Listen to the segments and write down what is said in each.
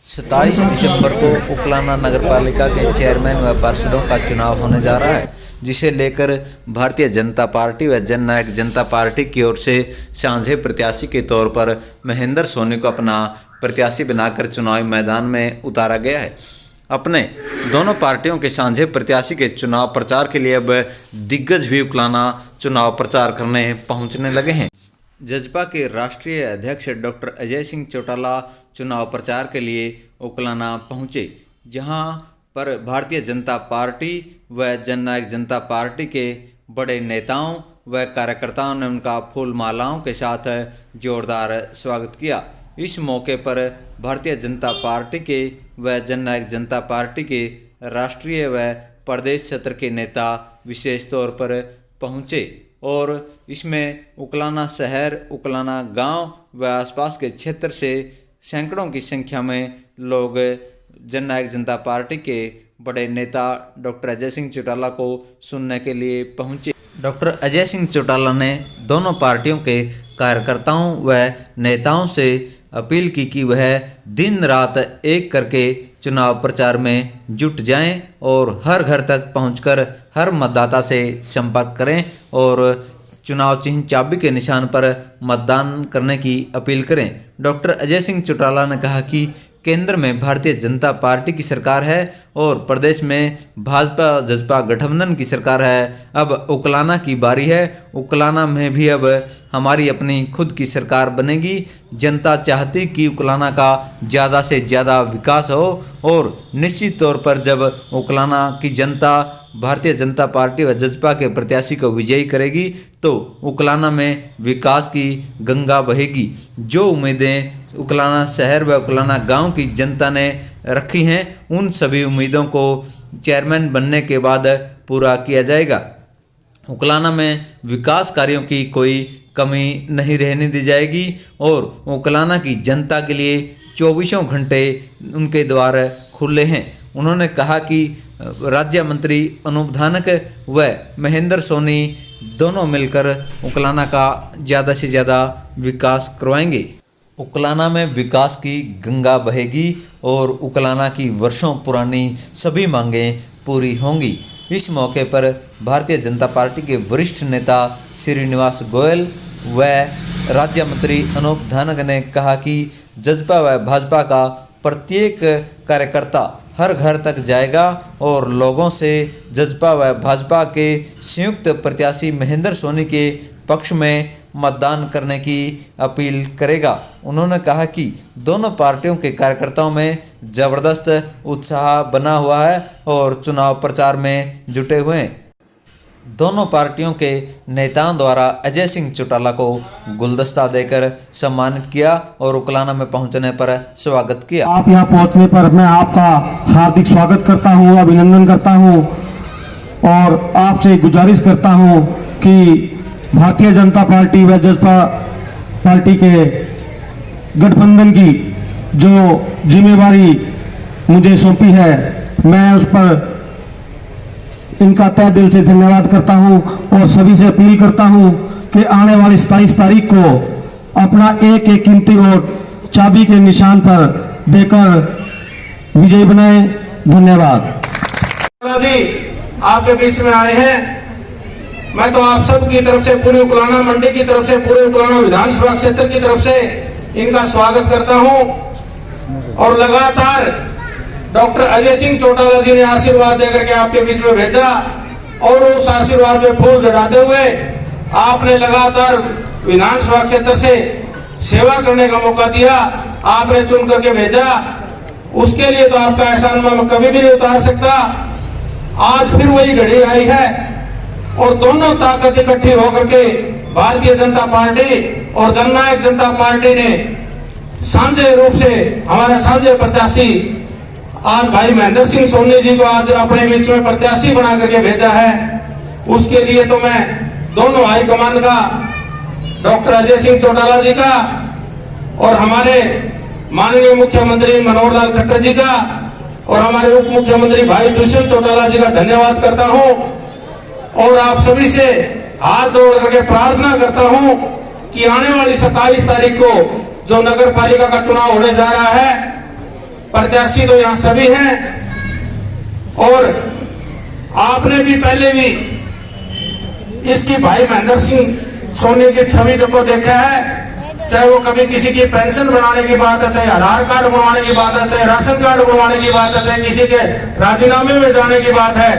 27 दिसंबर को उकलाना नगरपालिका के चेयरमैन व पार्षदों का चुनाव होने जा रहा है, जिसे लेकर भारतीय जनता पार्टी व जननायक जनता पार्टी की ओर से साझे प्रत्याशी के तौर पर महेंद्र सोनी को अपना प्रत्याशी बनाकर चुनावी मैदान में उतारा गया है। अपने दोनों पार्टियों के साझे प्रत्याशी के चुनाव प्रचार के लिए अब दिग्गज भी उकलाना चुनाव प्रचार करने पहुंचने लगे हैं। जजपा के राष्ट्रीय अध्यक्ष डॉक्टर अजय सिंह चौटाला चुनाव प्रचार के लिए उकलाना पहुंचे, जहां पर भारतीय जनता पार्टी व जननायक जनता पार्टी के बड़े नेताओं व कार्यकर्ताओं ने उनका फूल मालाओं के साथ जोरदार स्वागत किया। इस मौके पर भारतीय जनता पार्टी के व जननायक जनता पार्टी के राष्ट्रीय व प्रदेश सत्र के नेता विशेष तौर पर पहुंचे और इसमें उकलाना शहर, उकलाना गांव व आसपास के क्षेत्र से सैकड़ों की संख्या में लोग जननायक जनता पार्टी के बड़े नेता डॉक्टर अजय सिंह चौटाला को सुनने के लिए पहुंचे। डॉक्टर अजय सिंह चौटाला ने दोनों पार्टियों के कार्यकर्ताओं व नेताओं से अपील की कि वह दिन रात एक करके चुनाव प्रचार में जुट जाएं और हर घर तक पहुंचकर हर मतदाता से संपर्क करें और चुनाव चिन्ह चाबी के निशान पर मतदान करने की अपील करें। डॉक्टर अजय सिंह चौटाला ने कहा कि केंद्र में भारतीय जनता पार्टी की सरकार है और प्रदेश में भाजपा जजपा गठबंधन की सरकार है। अब उकलाना की बारी है। उकलाना में भी अब हमारी अपनी खुद की सरकार बनेगी। जनता चाहती कि उकलाना का ज़्यादा से ज़्यादा विकास हो और निश्चित तौर पर जब उकलाना की जनता भारतीय जनता पार्टी व जजपा के प्रत्याशी को विजयी करेगी तो उकलाना में विकास की गंगा बहेगी। जो उम्मीदें उकलाना शहर व उकलाना गांव की जनता ने रखी हैं, उन सभी उम्मीदों को चेयरमैन बनने के बाद पूरा किया जाएगा। उकलाना में विकास कार्यों की कोई कमी नहीं रहने दी जाएगी और उकलाना की जनता के लिए 24 घंटे उनके द्वार खुले हैं। उन्होंने कहा कि राज्य मंत्री अनूप धानक व महेंद्र सोनी दोनों मिलकर उकलाना का ज़्यादा से ज़्यादा विकास करवाएंगे। उकलाना में विकास की गंगा बहेगी और उकलाना की वर्षों पुरानी सभी मांगें पूरी होंगी। इस मौके पर भारतीय जनता पार्टी के वरिष्ठ नेता श्रीनिवास गोयल व राज्य मंत्री अनूप धानक ने कहा कि जजपा व भाजपा का प्रत्येक कार्यकर्ता हर घर तक जाएगा और लोगों से जजपा व भाजपा के संयुक्त प्रत्याशी महेंद्र सोनी के पक्ष में मतदान करने की अपील करेगा। उन्होंने कहा कि दोनों पार्टियों के कार्यकर्ताओं में ज़बरदस्त उत्साह बना हुआ है और चुनाव प्रचार में जुटे हुए हैं। दोनों पार्टियों के नेताओं द्वारा अजय सिंह चौटाला को गुलदस्ता देकर सम्मानित किया और उकलाना में पहुंचने पर स्वागत किया। आप यहां पहुंचने पर मैं आपका हार्दिक स्वागत करता हूं, अभिनंदन करता हूं और आपसे गुजारिश करता हूं कि भारतीय जनता पार्टी व जजपा पार्टी के गठबंधन की जो जिम्मेवारी मुझे सौंपी है, मैं उस पर इनका तहे दिल से धन्यवाद करता हूं और सभी से अपील करता हूं कि आने वाली 27 तारीख को अपना एक एक कीमती वोट चाबी के निशान पर देकर विजयी बनाएं। धन्यवाद। आपके बीच में आए हैं, मैं तो आप सब की तरफ से, पूरी उकलाना मंडी की तरफ से, पूरे उकलाना विधानसभा क्षेत्र की तरफ से इनका स्वागत करता हूं और लगातार डॉक्टर अजय सिंह चौटाला जी ने आशीर्वाद देकर के आपके बीच में भेजा और उस आशीर्वाद में फूल चढ़ाते हुए आपने लगातार विधानसभा क्षेत्र से सेवा करने का मौका दिया, आपने चुन करके भेजा। उसके लिए तो आपका एहसान मैं कभी भी नहीं उतार सकता। आज फिर वही घड़ी आई है और दोनों ताकत इकट्ठी होकर के भारतीय जनता पार्टी और जननायक जनता पार्टी ने साझे रूप से हमारे साझे प्रत्याशी आज भाई महेंद्र सिंह सोनी जी को आज अपने बीच में प्रत्याशी बना करके भेजा है। उसके लिए तो मैं दोनों हाईकमान का, डॉक्टर अजय सिंह चौटाला जी का और हमारे माननीय मुख्यमंत्री मनोहर लाल खट्टर जी का और हमारे उप मुख्यमंत्री भाई दुष्यंत चौटाला जी का धन्यवाद करता हूं और आप सभी से हाथ जोड़ करके प्रार्थना करता हूं कि आने वाली 27 तारीख को जो नगर पालिका का चुनाव होने जा रहा है, प्रत्याशी तो यहाँ सभी हैं, और आपने भी पहले भी इसकी भाई महेंद्र सिंह सोनी की छवि को देखा है, चाहे वो कभी किसी की पेंशन बनाने की बात है, चाहे आधार कार्ड बनवाने की बात है, चाहे राशन कार्ड बनवाने की बात है, चाहे किसी के राजीनामे में जाने की बात है,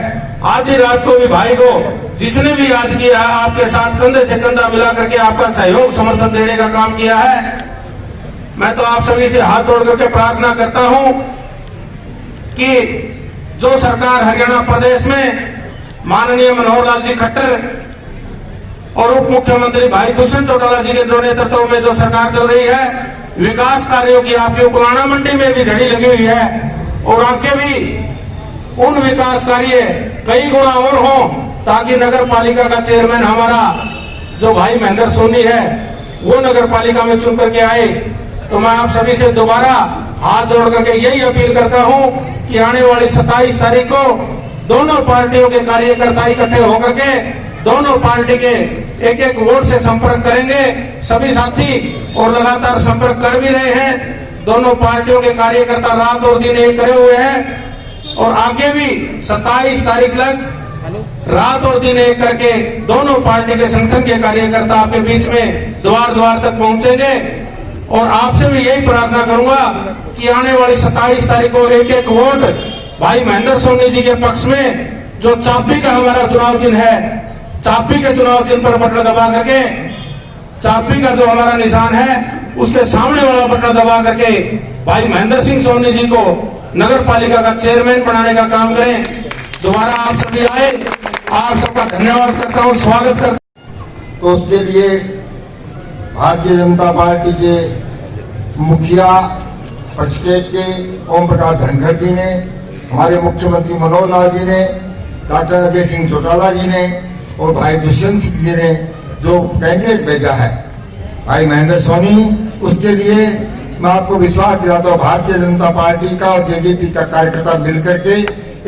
आधी रात को भी भाई को जिसने भी याद किया है आपके साथ कंधे से कंधा मिला करके आपका सहयोग समर्थन देने का काम किया है। मैं तो आप सभी से हाथ जोड़ करके प्रार्थना करता हूं कि जो सरकार हरियाणा प्रदेश में माननीय मनोहर लाल जी खट्टर और उप मुख्यमंत्री भाई दुष्यंत चौटाला जी के नेतृत्व में जो सरकार चल रही है, विकास कार्यों की आपकी उकलाना मंडी में भी झड़ी लगी हुई है, और आगे भी उन विकास कार्य कई गुना और हों, ताकि नगर पालिका का चेयरमैन हमारा जो भाई महेंद्र सोनी है वो नगर पालिका में चुन करके आए। तो मैं आप सभी से दोबारा हाथ जोड़ करके यही अपील करता हूं कि आने वाली 27 तारीख को दोनों पार्टियों के कार्यकर्ता इकट्ठे होकर के दोनों पार्टी के एक एक वोट से संपर्क करेंगे सभी साथी, और लगातार संपर्क कर भी रहे हैं। दोनों पार्टियों के कार्यकर्ता रात और दिन एक करे हुए हैं, और आगे भी 27 तारीख तक रात और दिन एक करके दोनों पार्टी के संगठन के कार्यकर्ता आपके बीच में द्वार द्वार तक पहुंचेंगे। और आपसे भी यही प्रार्थना करूंगा कि आने वाली 27 तारीख को एक एक वोट भाई महेंद्र सोनी जी के पक्ष में, जो चापी का हमारा चुनाव चिन्ह है, चापी के चुनाव चिन्ह पर बटन दबा करके, चापी का जो हमारा निशान है उसके सामने वाला बटन दबा करके भाई महेंद्र सिंह सोनी जी को नगर पालिका का चेयरमैन बनाने का काम करें। दोबारा आप सभी आए, आप सबका धन्यवाद करता हूँ, स्वागत करता हूँ। तो उसके लिए भारतीय जनता पार्टी के मुखिया और स्टेट के ओम प्रकाश धनखड़ जी ने, हमारे मुख्यमंत्री मनोहर लाल जी ने, डॉक्टर अजय सिंह चौटाला जी ने और भाई दुष्यंत सिंह जी ने जो कैंडिडेट भेजा है भाई महेंद्र सोनी, उसके लिए मैं आपको विश्वास दिलाता हूँ भारतीय जनता पार्टी का और जेजेपी का कार्यकर्ता मिलकर के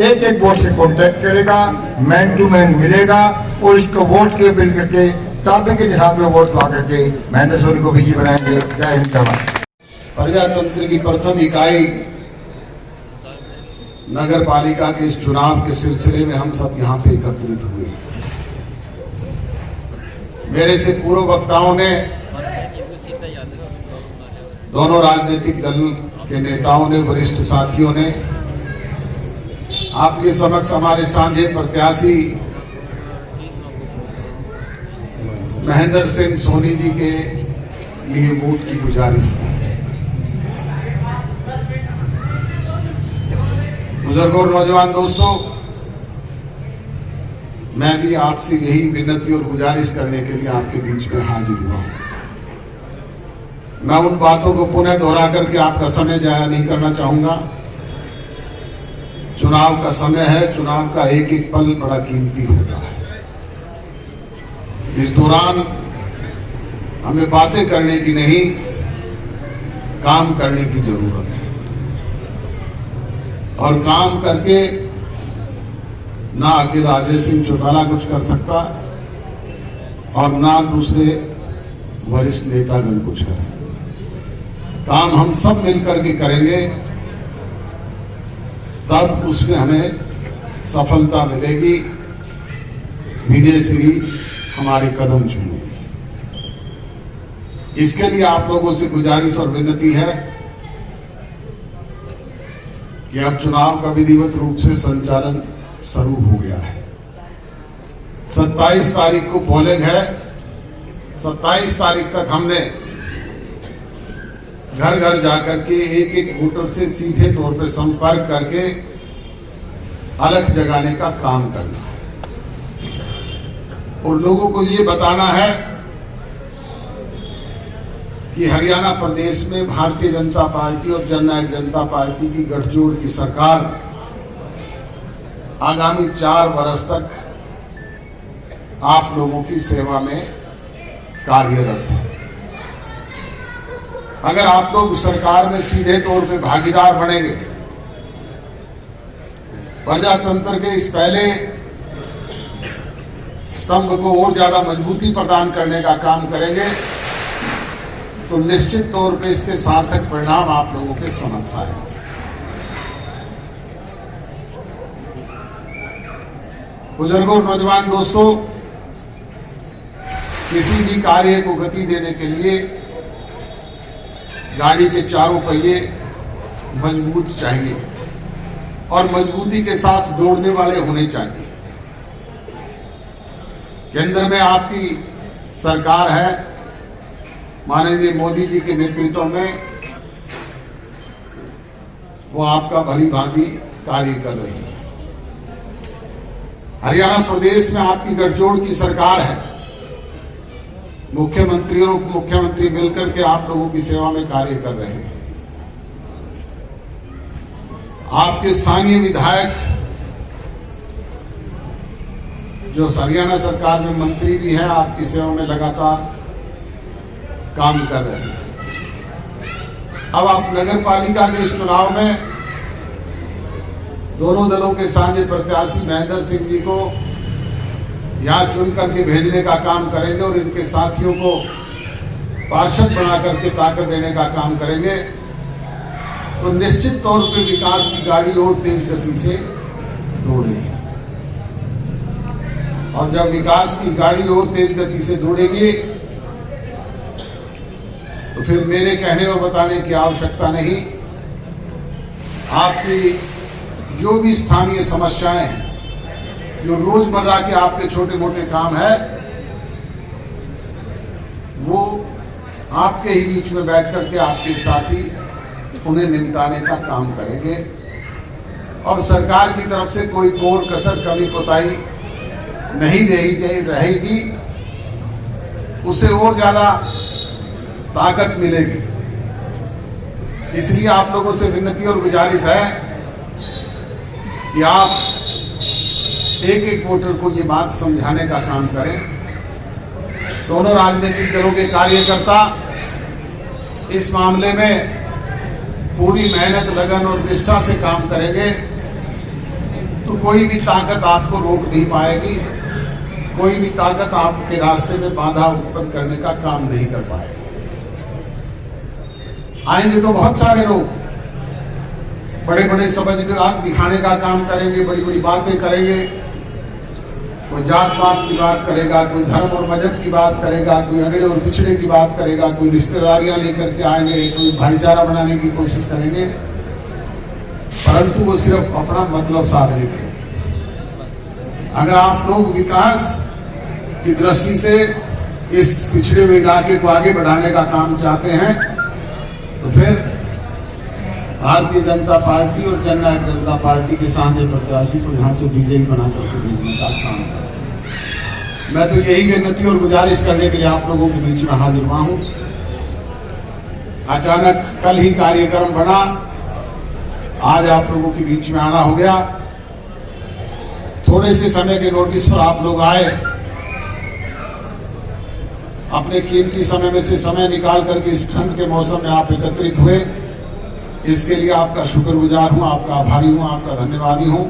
एक एक वोट से कांटेक्ट करेगा, मैन टू मैन मिलेगा, और इसको वोट के मिल करके चाबी के निशान पे वोट पा करके महेंद्र सोनी को विजयी बनाएंगे। जय हिंद। प्रजातंत्र की प्रथम इकाई नगर पालिका के इस चुनाव के सिलसिले में हम सब यहाँ पे एकत्रित हुए। मेरे से पूर्व वक्ताओं ने, दोनों राजनीतिक दल के नेताओं ने, वरिष्ठ साथियों ने आपके समक्ष हमारे साझे प्रत्याशी महेंद्र सिंह सोनी जी के लिए वोट की गुजारिश की। बुजुर्गों और नौजवान दोस्तों, मैं भी आपसे यही विनती और गुजारिश करने के लिए आपके बीच में हाजिर हुआ हूं। मैं उन बातों को पुनः दोहरा करके आपका समय जाया नहीं करना चाहूंगा। चुनाव का समय है, चुनाव का एक एक पल बड़ा कीमती होता है। इस दौरान हमें बातें करने की नहीं, काम करने की जरूरत है, और काम करके ना अकेला अजय सिंह चौटाला कुछ कर सकता और ना दूसरे वरिष्ठ नेतागण कुछ कर सकते। काम हम सब मिलकर के करेंगे, तब उसमें हमें सफलता मिलेगी, विजय श्री हमारे कदम चूमेगी। इसके लिए आप लोगों से गुजारिश और विनती है कि अब चुनाव का विधिवत रूप से संचालन शुरू हो गया है। 27 तारीख को पोलिंग है। 27 तारीख तक हमने घर घर जाकर के एक एक वोटर से सीधे तौर पे संपर्क करके अलख जगाने का काम करना है, और लोगों को ये बताना है कि हरियाणा प्रदेश में भारतीय जनता पार्टी और जननायक जनता पार्टी की गठजोड़ की सरकार आगामी 4 वर्ष तक आप लोगों की सेवा में कार्यरत है। अगर आप लोग सरकार में सीधे तौर पे भागीदार बनेंगे, प्रजातंत्र के इस पहले स्तंभ को और ज्यादा मजबूती प्रदान करने का काम करेंगे, तो निश्चित तौर पे इसके सार्थक परिणाम आप लोगों के समक्ष आएंगे। बुजुर्गों, नौजवान दोस्तों, किसी भी कार्य को गति देने के लिए गाड़ी के चारों पहिए मजबूत चाहिए और मजबूती के साथ दौड़ने वाले होने चाहिए। केंद्र में आपकी सरकार है, माननीय मोदी जी के नेतृत्व में वो आपका भली भांति कार्य कर रही है। हरियाणा प्रदेश में आपकी गठजोड़ की सरकार है। मुख्यमंत्री और उप मुख्यमंत्री मिलकर के आप लोगों की सेवा में कार्य कर रहे हैं। आपके स्थानीय विधायक जो हरियाणा सरकार में मंत्री भी हैं, आपकी सेवा में लगातार काम कर रहे हैं। अब आप नगर पालिका के इस चुनाव में दोनों दलों के साझे प्रत्याशी महेंद्र सिंह जी को यहाँ चुन करके भेजने का काम करेंगे और इनके साथियों को पार्षद बना करके ताकत देने का काम करेंगे, तो निश्चित तौर पे विकास की गाड़ी और तेज गति से दौड़ेगी। और जब विकास की गाड़ी और तेज गति से दौड़ेगी तो फिर मेरे कहने और बताने की आवश्यकता नहीं। आपकी जो भी स्थानीय समस्याएं हैं, जो रोजमर्रा के आपके छोटे मोटे काम है, वो आपके ही बीच में बैठ करके आपके साथी उन्हें निपटाने का काम करेंगे। और सरकार की तरफ से कोई कोर कसर कमी कोताही नहीं रहेगी, उससे और ज्यादा ताकत मिलेगी। इसलिए आप लोगों से विनती और गुजारिश है कि आप एक एक वोटर को ये बात समझाने का काम करें। दोनों राजनीतिक दलों के कार्यकर्ता इस मामले में पूरी मेहनत, लगन और निष्ठा से काम करेंगे तो कोई भी ताकत आपको रोक नहीं पाएगी, कोई भी ताकत आपके रास्ते में बाधा उत्पन्न करने का काम नहीं कर पाएगी। आएंगे तो बहुत सारे लोग बड़े बड़े समझ दिखाने का काम करेंगे, बड़ी बड़ी बातें करेंगे। कोई जात पात की बात करेगा, कोई धर्म और मजहब की बात करेगा, कोई अगड़े और पिछड़े की बात करेगा, कोई रिश्तेदारियां लेकर के आएंगे, कोई भाईचारा बनाने की कोशिश करेंगे, परंतु वो सिर्फ अपना मतलब साधने के। अगर आप लोग विकास की दृष्टि से इस पिछड़े हुए इलाके को आगे बढ़ाने का काम चाहते हैं तो फिर भारतीय जनता पार्टी और जननायक जनता पार्टी के साझे प्रत्याशी को यहाँ से विजयी बना करके भेजने का काम करें। मैं तो यही विनती और गुजारिश करने के लिए आप लोगों के बीच में हाजिर हुआ हूँ। अचानक कल ही कार्यक्रम बना, आज आप लोगों के बीच में आना हो गया। थोड़े से समय के नोटिस पर आप लोग आए, अपने कीमती समय में से समय निकाल करके इस ठंड के मौसम में आप एकत्रित हुए, इसके लिए आपका शुक्रगुजार हूं, आपका आभारी हूं, आपका धन्यवादी हूं।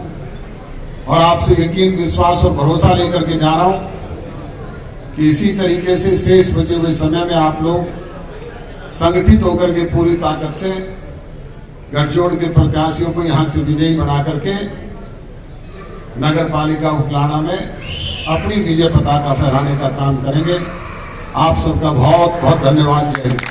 और आपसे यकीन, विश्वास और भरोसा लेकर के जा रहा हूं कि इसी तरीके से शेष बचे हुए समय में आप लोग संगठित होकर के पूरी ताकत से गठजोड़ के प्रत्याशियों को यहां से विजयी बना करके नगर पालिका उकलाना में अपनी विजय पताका फहराने का काम करेंगे। आप सबका बहुत बहुत धन्यवाद। जय हिंद।